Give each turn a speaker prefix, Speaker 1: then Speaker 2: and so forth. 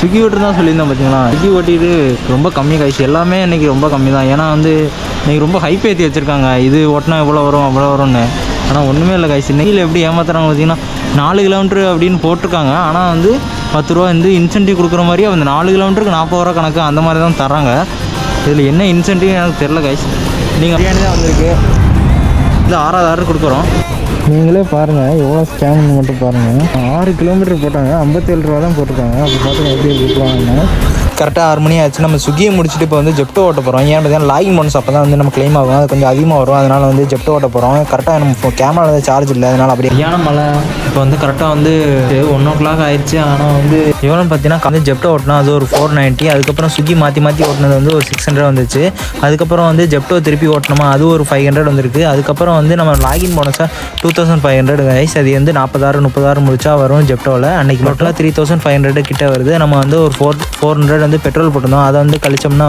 Speaker 1: Swiggy ஓட்டு தான் சொல்லியிருந்தேன் பார்த்தீங்களா. ஸ்விக்கி ஓட்டிட்டு ரொம்ப கம்மி காய்ச்சி எல்லாமே இன்றைக்கி ரொம்ப கம்மி தான். ஏன்னா வந்து இன்றைக்கி ரொம்ப ஹைப் ஏற்றி வச்சுருக்காங்க. இது ஓட்டினா எவ்வளோ வரும் அவ்வளோ வரும்னு. ஆனால் ஒன்றுமே இல்லை காய்ச்சி. நெய்யில் எப்படி ஏமாத்துறாங்க பார்த்தீங்கன்னா 4 கிலோமீட்ரு அப்படின்னு போட்டிருக்காங்க. ஆனால் வந்து 10 ரூபா வந்து இன்சென்டிவ் கொடுக்குற மாதிரி அந்த 4 கிலோமீட்டருக்கு 40 ரூபா கணக்கு அந்த மாதிரி தான் தராங்க. இதில் என்ன இன்சென்டிவ் எனக்கு தெரில காய்ச்சி. நீங்கள் பிரியாணி தான் வந்திருக்கு. இது 6வது ஆர்டர் கொடுக்குறோம். நீங்களே பாருங்கள் எவ்வளோ ஸ்கேம்னு மட்டும் பாருங்கள். 6 கிலோமீட்டர் போட்டாங்க, 57 ரூபா தான் போட்டிருக்காங்க. அப்போ பார்த்துங்க எப்படி கொடுக்குறாங்கன்னு. கரெக்டாக 6 மணி ஆச்சு. நம்ம ஸ்விக்கியை முடிச்சுட்டு இப்போ வந்து ஜெப்டோ ஓட்ட போகிறோம். ஏன் பார்த்தீங்கன்னா லாகின் போனஸ் அப்போ தான் வந்து நம்ம கிளைம் ஆகும். அது கொஞ்சம் அதிகமாக வரும். அதனால் வந்து ஜெப்டோ ஓட்ட போகிறோம். கரெக்டாக நம்ம கேமராவில் வந்து சார்ஜ் இல்லை, அதனால் அப்படியே ஏன்னா மழை. இப்போ வந்து கரெக்டாக வந்து 1 o'clock ஆயிடுச்சு. ஆனால் வந்து எவ்வளோ பார்த்தீங்கன்னா வந்து ஜெப்டோ ஓட்டினா அது ஒரு 490. அதுக்கப்புறம் ஸ்விக்கி மாற்றி ஓட்டினது வந்து ஒரு 600 வந்துச்சு. அதுக்கப்புறம் வந்து ஜெப்டோ திருப்பி ஓட்டணுமா அது ஒரு 500 வந்துருக்கு. அதுக்கப்புறம் வந்து நம்ம லாகின் போனஸாக 2500 கைஸ். அது வந்து 46 30 முடிச்சா வரும் ஜெப்டோவில். அன்றைக்கி மட்டும் 3500 கிட்ட வருது. நம்ம வந்து ஒரு 400 வந்து பெட்ரோல் போட்டிருந்தோம். அதை வந்து கழிச்சோம்னா